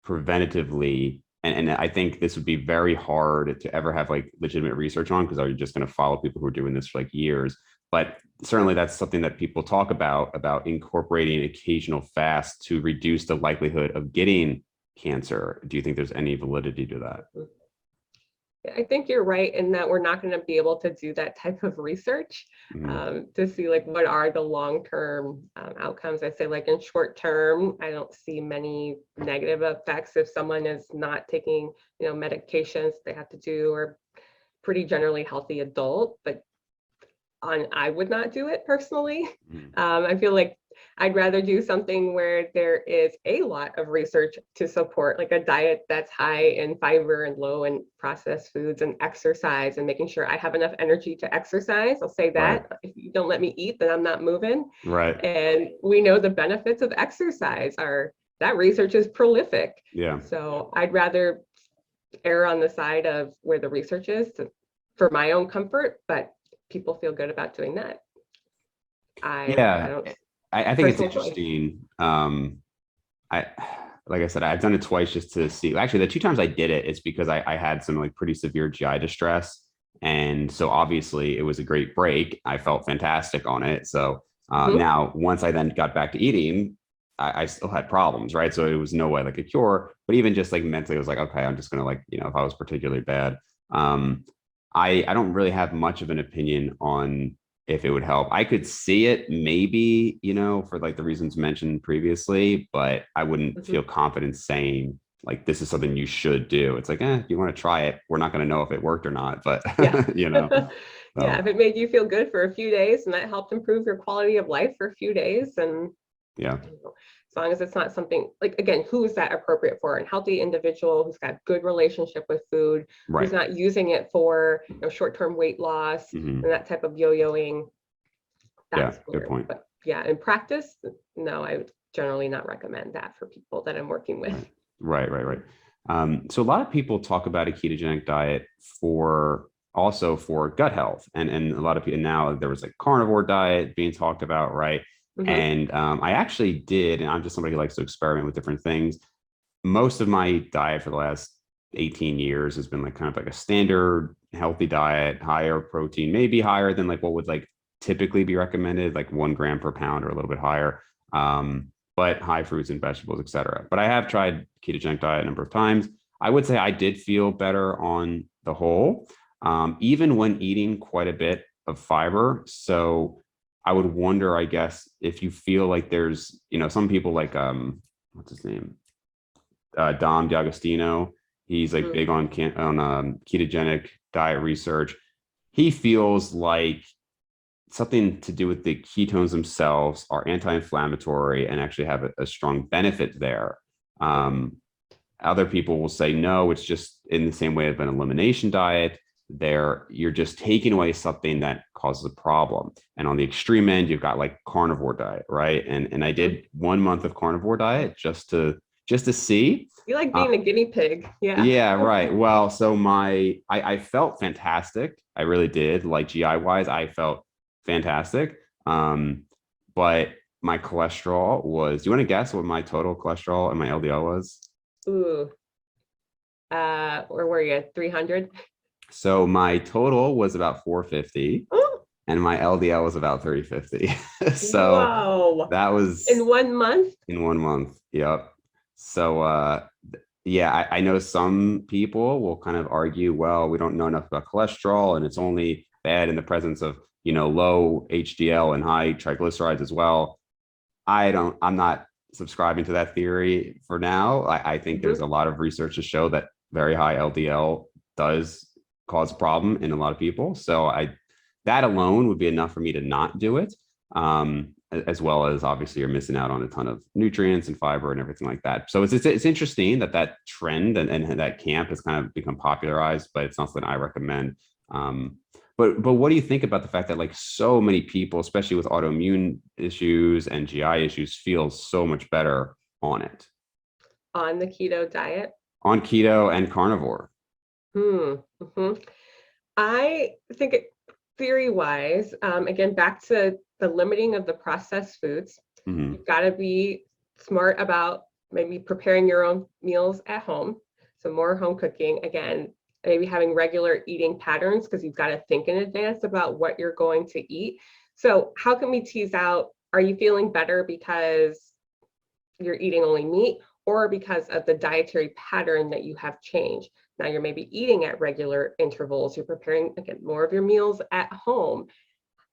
preventatively? And I think this would be very hard to ever have like legitimate research on because you're just going to follow people who are doing this for like years. But certainly that's something that people talk about incorporating occasional fast to reduce the likelihood of getting cancer. Do you think there's any validity to that? I think you're right in that we're not going to be able to do that type of research Mhm. to see like what are the long-term outcomes. I say like in short term, I don't see many negative effects if someone is not taking, medications they have to do, or pretty generally healthy adult. But I would not do it personally. Mhm. I feel like I'd rather do something where there is a lot of research to support, like a diet that's high in fiber and low in processed foods, and exercise and making sure I have enough energy to exercise. I'll say Right. that if you don't let me eat, then I'm not moving. Right. And we know the benefits of exercise are, that research is prolific. Yeah. So I'd rather err on the side of where the research is for my own comfort, but people feel good about doing that. I Yeah. don't, I think it's personal choice. interesting. I like I said, I've done it twice just to see. Actually, the two times I did it, it's because I had some like pretty severe GI distress. And so obviously it was a great break. I felt fantastic on it. So Mhm. now once I then got back to eating, I still had problems, right? So it was no way like a cure, but even just like mentally, it was like, okay, I'm just gonna like, if I was particularly bad. Um, I don't really have much of an opinion on if it would help. I could see it maybe, for like the reasons mentioned previously, but I wouldn't Mhm. feel confident saying like this is something you should do. It's like, if you want to try it, we're not going to know if it worked or not, but Yeah. you know, Yeah, if so it made you feel good for a few days and that helped improve your quality of life for a few days, and yeah, as long as it's not something like, again, who is that appropriate for? A healthy individual who's got good relationship with food, who's right. not using it for short-term weight loss and Hmm. that type of yo-yoing. Yeah, That's good where, point. but yeah, in practice, no, I would generally not recommend that for people that I'm working with. Right, right. So a lot of people talk about a ketogenic diet for also for gut health, and a lot of people now there was like carnivore diet being talked about, right? Mhm. And I actually did, and I'm just somebody who likes to experiment with different things. Most of my diet for the last 18 years has been like kind of like a standard healthy diet, higher protein, maybe higher than like what would like typically be recommended, like 1 gram per pound or a little bit higher. But high fruits and vegetables, etc. But I have tried ketogenic diet a number of times. I would say I did feel better on the whole, even when eating quite a bit of fiber. So I would wonder, I guess, if you feel like there's, some people like what's his name? Dom D'Agostino. He's like Mhm. big on ketogenic diet research. He feels like something to do with the ketones themselves are anti-inflammatory and actually have a strong benefit there. Mhm. Um, Other people will say no, it's just in the same way of an elimination diet. There, you're just taking away something that causes a problem. And on the extreme end, you've got like carnivore diet, right? And I Mhm. did 1 month of carnivore diet just to see. You like Uh, being a guinea pig. Yeah. yeah, right. Well, so I felt fantastic. I really did. Like GI wise, I felt fantastic. But my cholesterol was, do you want to guess what my total cholesterol and my LDL was? Ooh. Where were you? 300? So my total was about 450 Oh, and my LDL was about 350. So whoa. that In was 1 month? in 1 month. Yep. So yeah, I know some people will kind of argue, well, we don't know enough about cholesterol and it's only bad in the presence of, low HDL and high triglycerides as well. I'm not subscribing to that theory for now. I think there's Mhm. a lot of research to show that very high LDL does cause a problem in a lot of people. So that alone would be enough for me to not do it. As well as obviously you're missing out on a ton of nutrients and fiber and everything like that. So it's interesting that trend and that camp has kind of become popularized, but it's not something I recommend. But what do you think about the fact that like so many people, especially with autoimmune issues and GI issues, feel so much better on it, On the keto diet? on keto and carnivore? Mhm. I think theory wise, again, back to the limiting of the processed foods, Hmm. you've got to be smart about maybe preparing your own meals at home. So more home cooking, again, maybe having regular eating patterns because you've got to think in advance about what you're going to eat. So how can we tease out, are you feeling better because you're eating only meat or because of the dietary pattern that you have changed? Now you're maybe eating at regular intervals, you're preparing again more of your meals at home.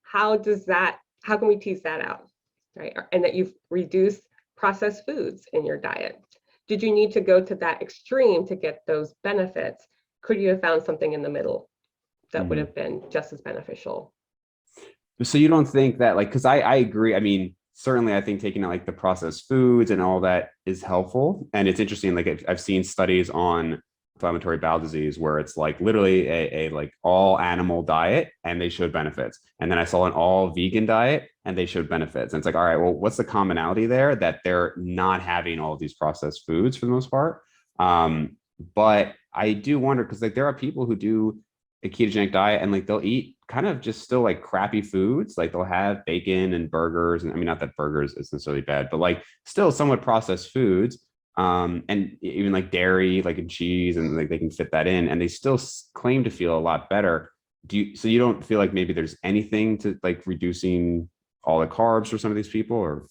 How can we tease that out? Right? And that you've reduced processed foods in your diet. Did you need to go to that extreme to get those benefits? Could you have found something in the middle that would Hmm. have been just as beneficial? So you don't think that like, because I agree. I mean, certainly I think taking out like the processed foods and all that is helpful. And it's interesting, like I've seen studies on inflammatory bowel disease where it's like literally a like all animal diet and they showed benefits. And then I saw an all vegan diet and they showed benefits. And it's like, all right, well, what's the commonality there? That they're not having all of these processed foods for the most part. But I do wonder because like there are people who do a ketogenic diet and like they'll eat kind of just still like crappy foods. Like they'll have bacon and burgers. And I mean, not that burgers is necessarily bad, but like still somewhat processed foods. And even like dairy, like and cheese, and like they can fit that in, and they still claim to feel a lot better. So you don't feel like maybe there's anything to like reducing all the carbs for some of these people, or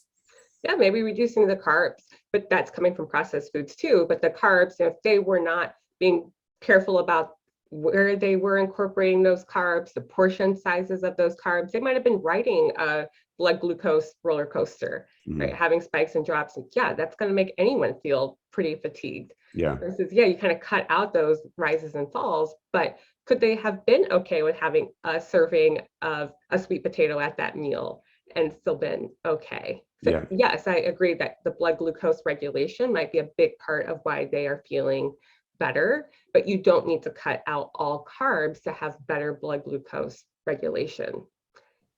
Yeah, maybe reducing the carbs, but that's coming from processed foods too. But the carbs, if they were not being careful about where they were incorporating those carbs, the portion sizes of those carbs, they might have been riding a blood glucose roller coaster, right? Having spikes and drops. And yeah, that's going to make anyone feel pretty fatigued. Yeah. Versus, yeah, you kind of cut out those rises and falls, but could they have been okay with having a serving of a sweet potato at that meal and still been okay? So Yeah. yes, I agree that the blood glucose regulation might be a big part of why they are feeling better, but you don't need to cut out all carbs to have better blood glucose regulation.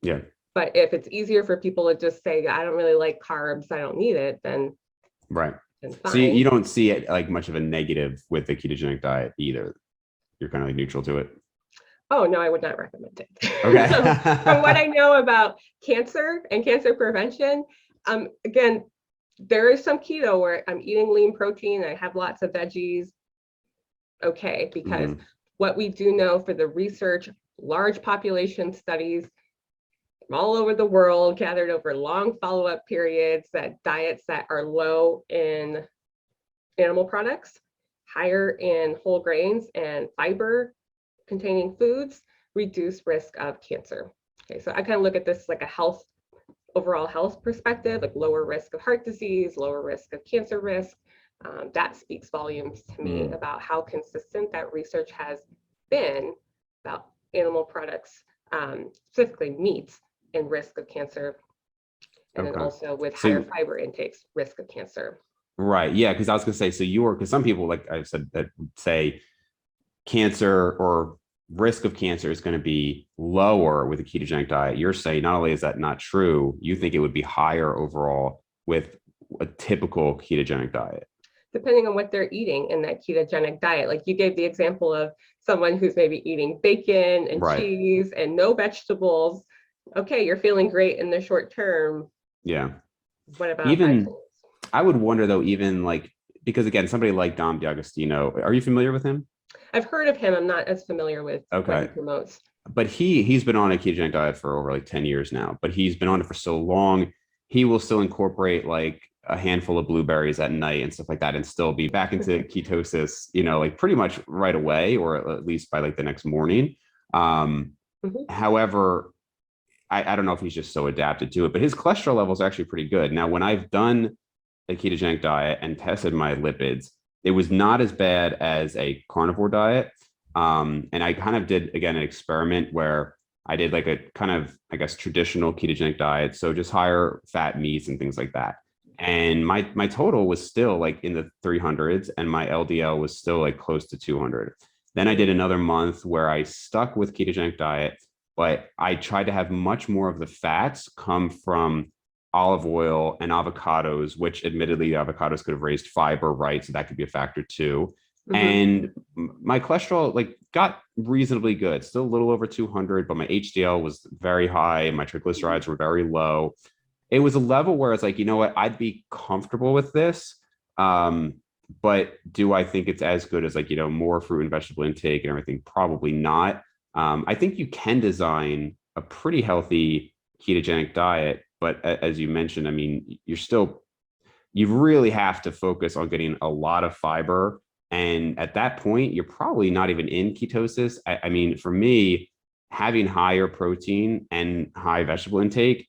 Yeah. But if it's easier for people to just say, I don't really like carbs, I don't need it, then Right. then So you fine. don't see it like much of a negative with the ketogenic diet either. You're kind of like neutral to it. Oh, no, I would not recommend it. Okay. From what I know about cancer and cancer prevention, again, there is some keto where I'm eating lean protein, I have lots of veggies, okay, because what we do know for the research, large population studies from all over the world gathered over long follow-up periods, that diets that are low in animal products, higher in whole grains and fiber containing foods, reduce risk of cancer. Okay, so I kind of look at this like a health, overall health perspective, like lower risk of heart disease, lower risk of cancer risk. That speaks volumes to me about how consistent that research has been about animal products, specifically meats, and risk of cancer. And then also with higher fiber intakes, risk of cancer. Right. Yeah. Because I was going to say, so because some people, like I said, that say cancer or risk of cancer is going to be lower with a ketogenic diet. You're saying not only is that not true, you think it would be higher overall with a typical ketogenic diet. Depending on what they're eating in that ketogenic diet. Like you gave the example of someone who's maybe eating bacon and cheese and no vegetables. Okay, you're feeling great in the short term. Yeah. What about even I would wonder though, even like, because again, somebody like Dom D'Agostino, are you familiar with him? I've heard of him. I'm not as familiar with what he promotes. But he's been on a ketogenic diet for over like 10 years now, but he's been on it for so long. He will still incorporate like a handful of blueberries at night and stuff like that and still be back into ketosis, like pretty much right away, or at least by like the next morning. However, I don't know if he's just so adapted to it, but his cholesterol levels are actually pretty good. Now, when I've done a ketogenic diet and tested my lipids, it was not as bad as a carnivore diet. And I kind of did, again, an experiment where I did like a kind of, I guess, traditional ketogenic diet. So just higher fat meats and things like that. And my total was still like in the 300s and my LDL was still like close to 200. Then I did another month where I stuck with ketogenic diet, but I tried to have much more of the fats come from olive oil and avocados, which admittedly avocados could have raised fiber, right? So that could be a factor too. And my cholesterol like got reasonably good, still a little over 200, but my HDL was very high. My triglycerides were very low. It was a level where it's like, you know what, I'd be comfortable with this. But do I think it's as good as like, more fruit and vegetable intake and everything? Probably not. I think you can design a pretty healthy ketogenic diet, but as you mentioned, I mean, you really have to focus on getting a lot of fiber. And at that point, you're probably not even in ketosis. I mean, for me, having higher protein and high vegetable intake,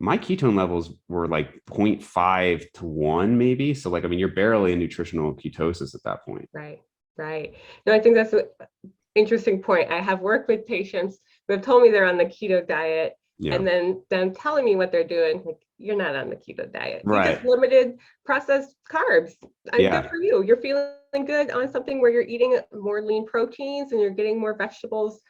my ketone levels were like 0.5 to 1, maybe. So like, I mean, you're barely in nutritional ketosis at that point. Right. No, I think that's an interesting point. I have worked with patients who have told me they're on the keto diet Yeah. And then them telling me what they're doing, like, you're not on the keto diet. You just Right. limited processed carbs. And good Yeah. for you. You're feeling good on something where you're eating more lean proteins and you're getting more vegetables,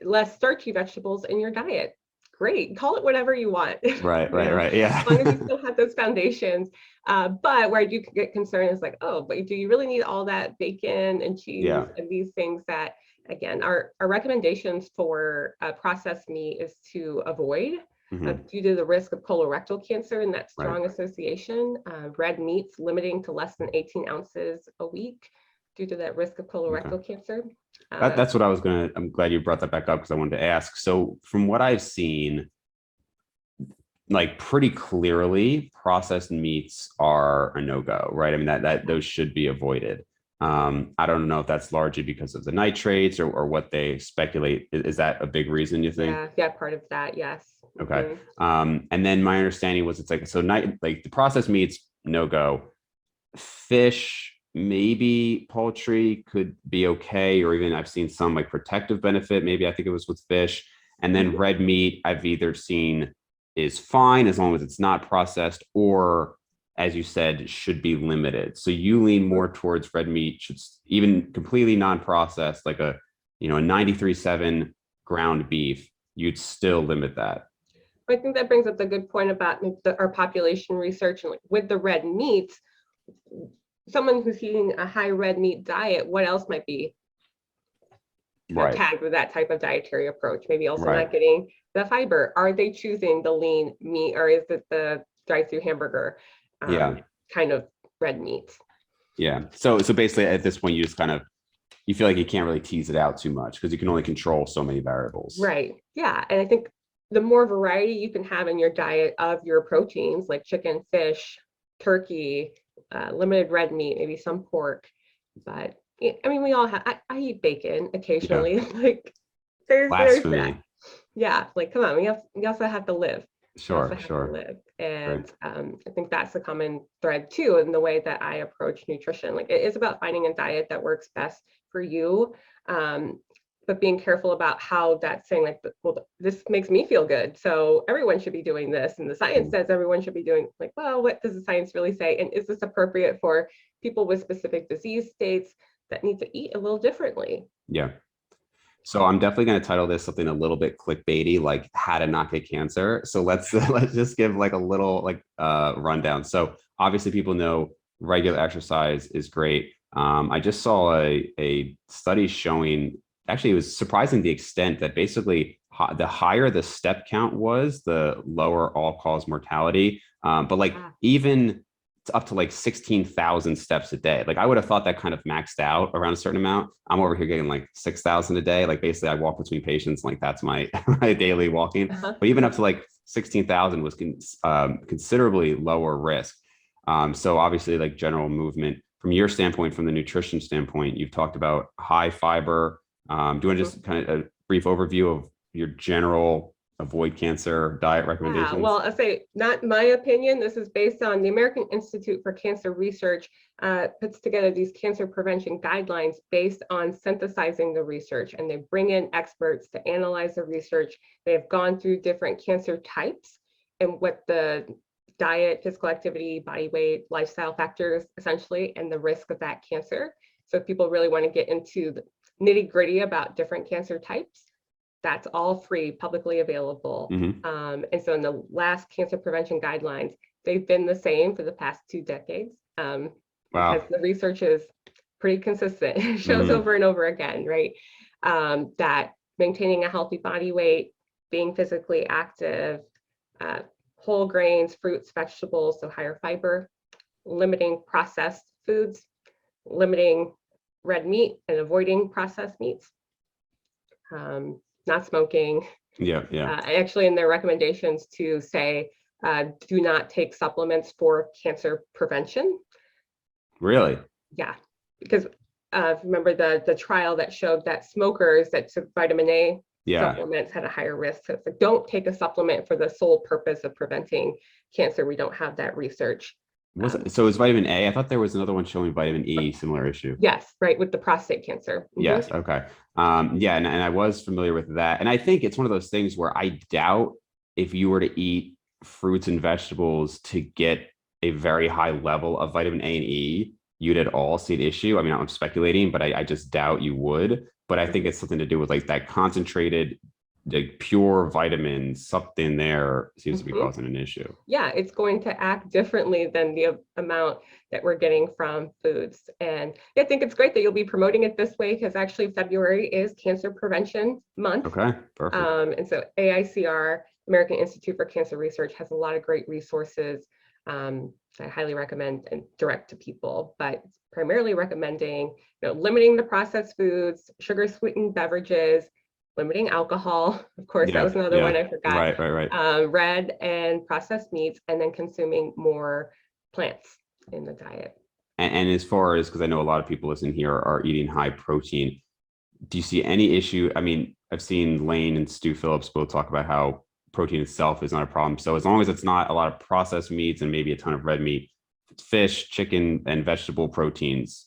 less starchy vegetables in your diet. Great. Call it whatever you want. Right. You Right. know, Right. as Yeah. long as you still have those foundations. But where I do get concerned is like, oh, but do you really need all that bacon and cheese Yeah. and these things that, again, our recommendations for processed meat is to avoid Hmm. due to the risk of colorectal cancer and that Right. strong association. Red meats limiting to less than 18 ounces a week due to that risk of Okay. colorectal cancer. That's what I was gonna. I'm glad you brought that back up because I wanted to ask. So from what I've seen, like pretty clearly, processed meats are a no-go, right? I mean that those should be avoided. I don't know if that's largely because of the nitrates or what they speculate. Is that a big reason you think? Yeah, part of that, yes. Okay. Mhm. And then my understanding was it's like so night like the processed meats no go. Fish, maybe poultry could be okay, or even I've seen some like protective benefit. Maybe I think it was with fish. And then Mhm. red meat, I've either seen is fine as long as it's not processed, or as you said, should be limited. So you lean more towards red meat, should even completely non-processed, like a 93.7 ground beef, you'd still limit that. I think that brings up the good point about our population research and like with the red meats, someone who's eating a high red meat diet, what else might be Right. tagged with that type of dietary approach? Maybe also Right. not getting the fiber. Are they choosing the lean meat or is it the drive-through hamburger um, Yeah. kind of red meat? Yeah. So basically at this point you just kind of you feel like you can't really tease it out too much because you can only control so many variables. Right. Yeah. And I think the more variety you can have in your diet of your proteins, like chicken, fish, turkey, limited red meat, maybe some pork. But I mean, we all have, I eat bacon Yeah. occasionally. Like there's that. Blasphemy. Yeah. Like, come on, we also have to live. We also Sure. have to Sure. live. Right. And I think that's a common thread too in the way that I approach nutrition. Like it is about finding a diet that works best for you. Um, but being careful about how that's saying like, well, this makes me feel good. So everyone should be doing this. And the science Mm. says everyone should be doing like, well, what does the science really say? And is this appropriate for people with specific disease states that need to eat a little differently? Yeah. So I'm definitely going to title this something a little bit clickbaity, like "How to Not Get Cancer." So let's let's just give like a little like rundown. So obviously, people know regular exercise is great. I just saw a study showing actually it was surprising the extent that basically the higher the step count was, the lower all cause mortality. But like Ah, even up to like 16,000 steps a day. Like I would have thought that kind of maxed out around a certain amount. I'm over here getting like 6,000 a day. Like basically I walk between patients. Like that's my, my daily walking, uh-huh, but even uh-huh. up to like 16,000 was considerably lower risk. So obviously like general movement from your standpoint, from the nutrition standpoint, you've talked about high fiber. Do you want to Mhm. just kind of a brief overview of your general avoid cancer diet Yeah, recommendations? well, I say not my opinion. This is based on the American Institute for Cancer Research puts together these cancer prevention guidelines based on synthesizing the research, and they bring in experts to analyze the research. They have gone through different cancer types and what the diet, physical activity, body weight, lifestyle factors, essentially, and the risk of that cancer. So if people really want to get into the nitty gritty about different cancer types, that's all free, publicly available. Mm-hmm. And so in the last cancer prevention guidelines, they've been the same for the past 2 decades because Wow. the research is pretty consistent. It shows Mm-hmm. over and over again, right? That maintaining a healthy body weight, being physically active, uh, whole grains, fruits, vegetables, so higher fiber, limiting processed foods, limiting red meat and avoiding processed meats, not smoking, Yeah. Yeah. actually in their recommendations to say, do not take supplements for cancer prevention. Really? Yeah, because remember the trial that showed that smokers that took vitamin A Yeah. supplements had a higher risk. So it's like, don't take a supplement for the sole purpose of preventing cancer. We don't have that research. So is vitamin A? I thought there was another one showing vitamin E, similar issue. Yes, right, with the prostate cancer. Yes. Okay. Yeah, and I was familiar with that. And I think it's one of those things where I doubt if you were to eat fruits and vegetables to get a very high level of vitamin A and E, you'd at all see an issue. I mean, I'm speculating, but I just doubt you would. But I think it's something to do with like that concentrated, the pure vitamins sucked in there seems to be Mhm. causing an issue. Yeah, it's going to act differently than the amount that we're getting from foods. And I think it's great that you'll be promoting it this way because actually February is Cancer Prevention Month. Okay, perfect. And so AICR, American Institute for Cancer Research, has a lot of great resources I highly recommend and direct to people, but primarily recommending, limiting the processed foods, sugar sweetened beverages, limiting alcohol. Of course, that Yeah, was another one yeah. I forgot. Right. Red and processed meats, and then consuming more plants in the diet. And as far as, because I know a lot of people listening here are eating high protein, do you see any issue? I mean, I've seen Lane and Stu Phillips both talk about how protein itself is not a problem. So as long as it's not a lot of processed meats and maybe a ton of red meat, fish, chicken, and vegetable proteins,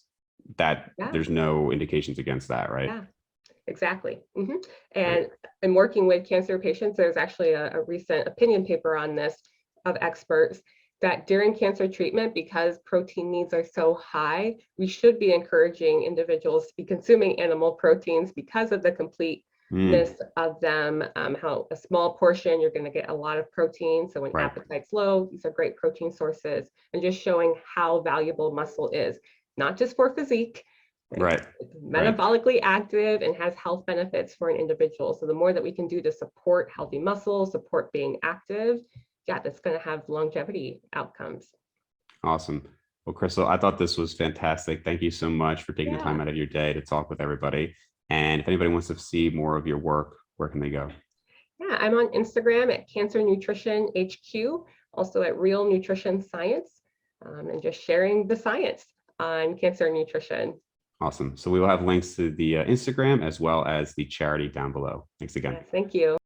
that Yeah, there's no indications against that, right? yeah, exactly. Right. And in working with cancer patients, there's actually a recent opinion paper on this of experts that during cancer treatment, because protein needs are so high, we should be encouraging individuals to be consuming animal proteins because of the completeness Mm, of them, how a small portion, you're going to get a lot of protein. So when right. appetite's low, these are great protein sources, and just showing how valuable muscle is, not just for physique, right? Right. It's Right. metabolically active and has health benefits for an individual. So the more that we can do to support healthy muscles, support being active, yeah, that's going to have longevity outcomes. Awesome. Well, Krystle, I thought this was fantastic. Thank you so much for taking the time Yeah. out of your day to talk with everybody. And if anybody wants to see more of your work, where can they go? Yeah, I'm on Instagram at Cancer Nutrition HQ, also at Real Nutrition Science, and just sharing the science on cancer nutrition. Awesome. So we will have links to the Instagram as well as the charity down below. Thanks again. Yeah, thank you.